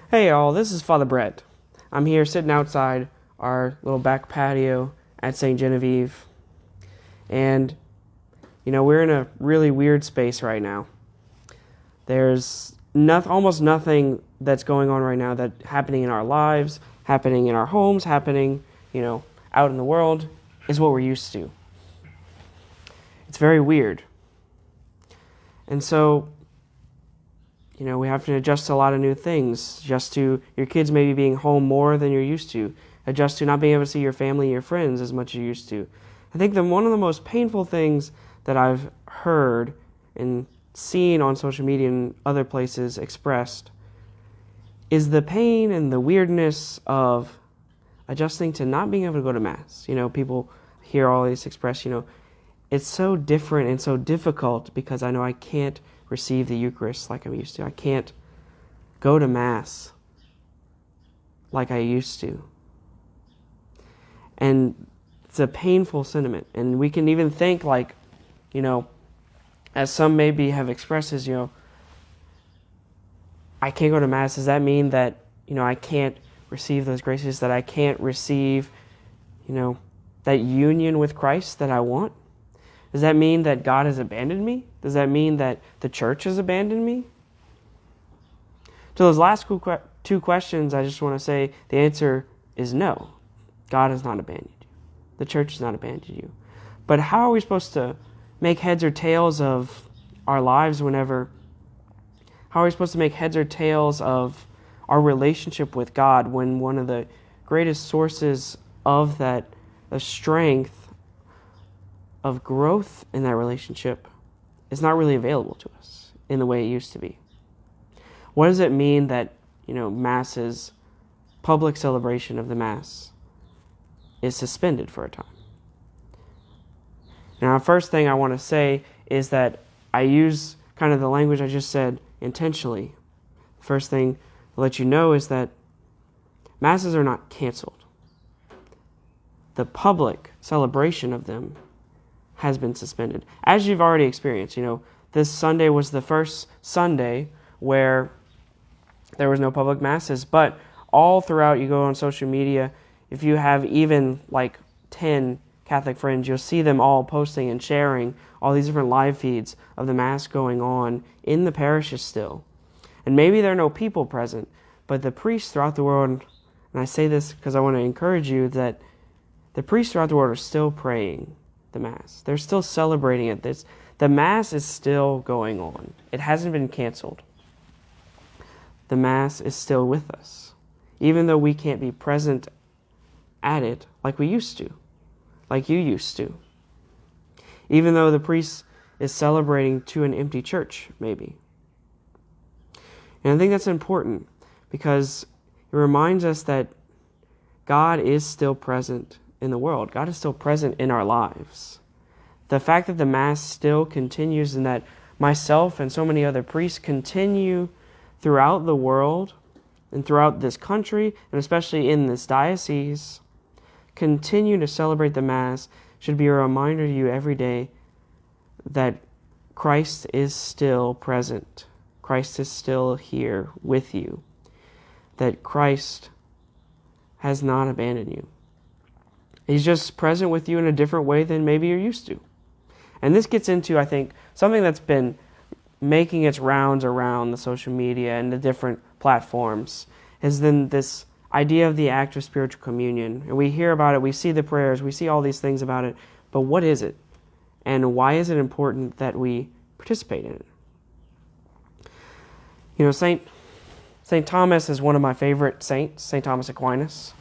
Hey all, this is Father Brett. I'm here sitting outside our little back patio at St. Genevieve. And, we're in a really weird space right now. There's almost nothing that's going on right now that's happening in our lives, happening in our homes, happening, out in the world, is what we're used to. It's very weird. And so, we have to adjust to a lot of new things. Adjust to your kids maybe being home more than you're used to. Adjust to not being able to see your family and your friends as much as you used to. I think that one of the most painful things that I've heard and seen on social media and other places expressed is the pain and the weirdness of adjusting to not being able to go to Mass. People hear all this expressed, it's so different and so difficult because I know I can't receive the Eucharist like I'm used to. I can't go to Mass like I used to. And it's a painful sentiment. And we can even think as some maybe have expressed as, I can't go to Mass. Does that mean that, I can't receive those graces, that I can't receive, that union with Christ that I want? Does that mean that God has abandoned me? Does that mean that the church has abandoned me? To those last two questions, I just want to say the answer is no. God has not abandoned you. The church has not abandoned you. But how are we supposed to make heads or tails of our lives how are we supposed to make heads or tails of our relationship with God when one of the greatest sources of that, of strength, of growth in that relationship is not really available to us in the way it used to be? What does it mean that, Mass's public celebration of the Mass is suspended for a time? Now, the first thing I want to say is that I use kind of the language I just said intentionally. The first thing to let you know is that Masses are not canceled. The public celebration of them has been suspended. As you've already experienced, this Sunday was the first Sunday where there was no public Masses, but all throughout, you go on social media, if you have even 10 Catholic friends, you'll see them all posting and sharing all these different live feeds of the Mass going on in the parishes still. And maybe there are no people present, but the priests throughout the world, and I say this because I want to encourage you, that the priests throughout the world are still praying the Mass. They're still celebrating it. The Mass is still going on. It hasn't been canceled. The Mass is still with us, even though we can't be present at it like we used to, like you used to. Even though the priest is celebrating to an empty church, maybe. And I think that's important because it reminds us that God is still present in the world. God is still present in our lives. The fact that the Mass still continues and that myself and so many other priests continue throughout the world and throughout this country, and especially in this diocese, continue to celebrate the Mass should be a reminder to you every day that Christ is still present. Christ is still here with you. That Christ has not abandoned you. He's just present with you in a different way than maybe you're used to. And this gets into, I think, something that's been making its rounds around the social media and the different platforms, is then this idea of the act of spiritual communion. And we hear about it, we see the prayers, we see all these things about it, but what is it? And why is it important that we participate in it? St. Thomas is one of my favorite saints, St. Thomas Aquinas.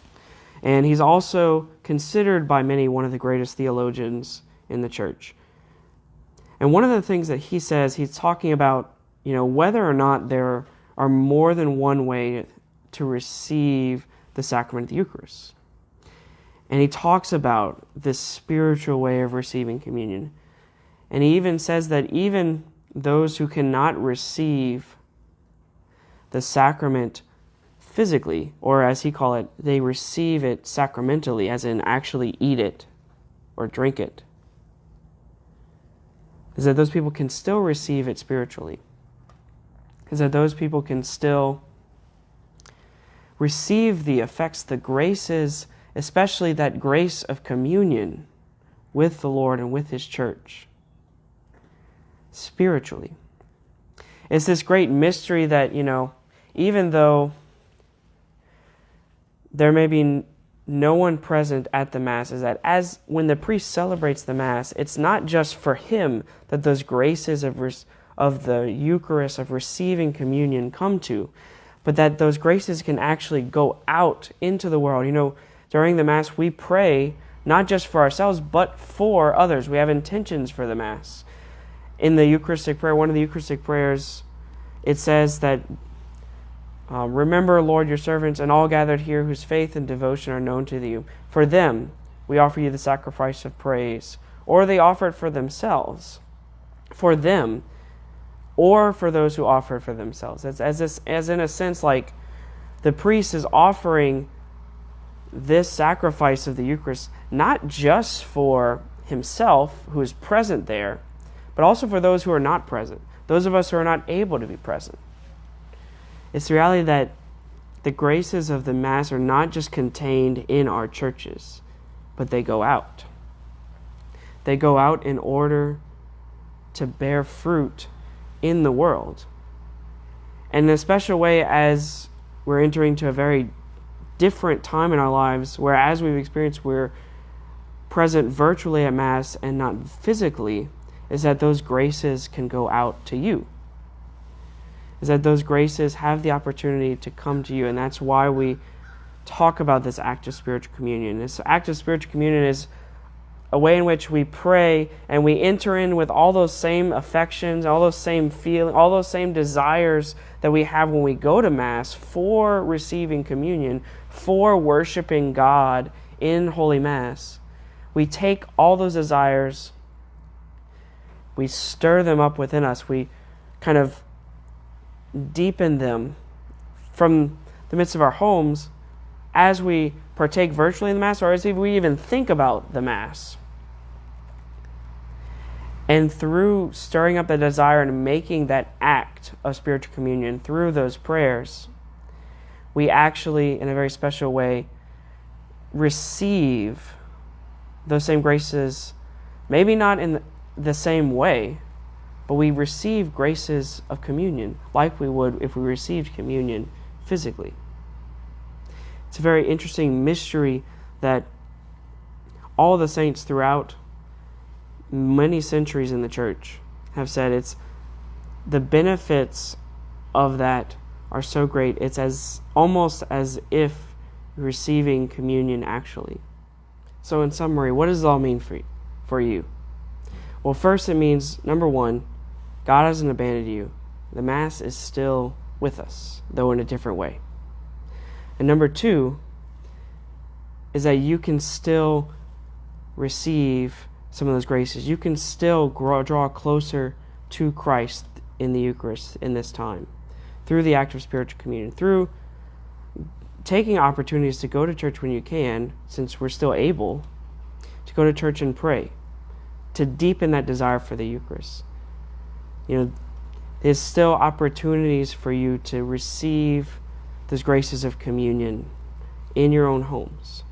And he's also considered by many one of the greatest theologians in the church. And one of the things that he says, he's talking about, whether or not there are more than one way to receive the sacrament of the Eucharist. And he talks about this spiritual way of receiving communion. And he even says that even those who cannot receive the sacrament physically, or as he call it, they receive it sacramentally, as in actually eat it or drink it, is that those people can still receive it spiritually. Is that those people can still receive the effects, the graces, especially that grace of communion with the Lord and with His church, spiritually. It's this great mystery that, even though there may be no one present at the Mass, is that when the priest celebrates the Mass, it's not just for him that those graces of the Eucharist, of receiving communion, come to, but that those graces can actually go out into the world. During the Mass, we pray not just for ourselves, but for others. We have intentions for the Mass. In the Eucharistic prayer, one of the Eucharistic prayers, it says that, remember, Lord, your servants and all gathered here whose faith and devotion are known to you. For them, we offer you the sacrifice of praise. Or they offer it for themselves. For them, or for those who offer it for themselves. As in a sense, like the priest is offering this sacrifice of the Eucharist not just for himself, who is present there, but also for those who are not present, those of us who are not able to be present. It's the reality that the graces of the Mass are not just contained in our churches, but they go out. They go out in order to bear fruit in the world. And in a special way, as we're entering to a very different time in our lives, where as we've experienced we're present virtually at Mass and not physically, is that those graces can go out to you. Is that those graces have the opportunity to come to you. And that's why we talk about this act of spiritual communion. This act of spiritual communion is a way in which we pray and we enter in with all those same affections, all those same feelings, all those same desires that we have when we go to Mass for receiving communion, for worshiping God in Holy Mass. We take all those desires, we stir them up within us, we kind of deepen them from the midst of our homes as we partake virtually in the Mass, or as we even think about the Mass. And through stirring up the desire and making that act of spiritual communion, through those prayers, we actually, in a very special way, receive those same graces, maybe not in the same way, but we receive graces of communion like we would if we received communion physically. It's a very interesting mystery that all the saints throughout many centuries in the church have said it's the benefits of that are so great. It's almost as if receiving communion actually. So in summary, what does it all mean for you? Well, first it means, number one, God hasn't abandoned you. The Mass is still with us, though in a different way. And number two is that you can still receive some of those graces. You can still draw closer to Christ in the Eucharist in this time, through the act of spiritual communion, through taking opportunities to go to church when you can, since we're still able, to go to church and pray, to deepen that desire for the Eucharist. There's still opportunities for you to receive those graces of communion in your own homes,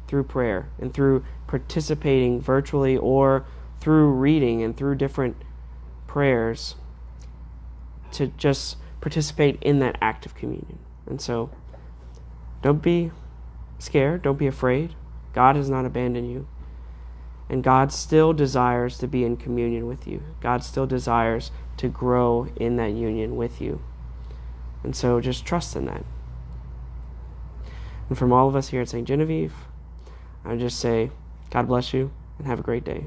through prayer and through participating virtually or through reading and through different prayers, to just participate in that act of communion. And so, don't be scared, don't be afraid. God has not abandoned you. And God still desires to be in communion with you. God still desires to grow in that union with you. And so just trust in that. And from all of us here at St. Genevieve, I just say, God bless you and have a great day.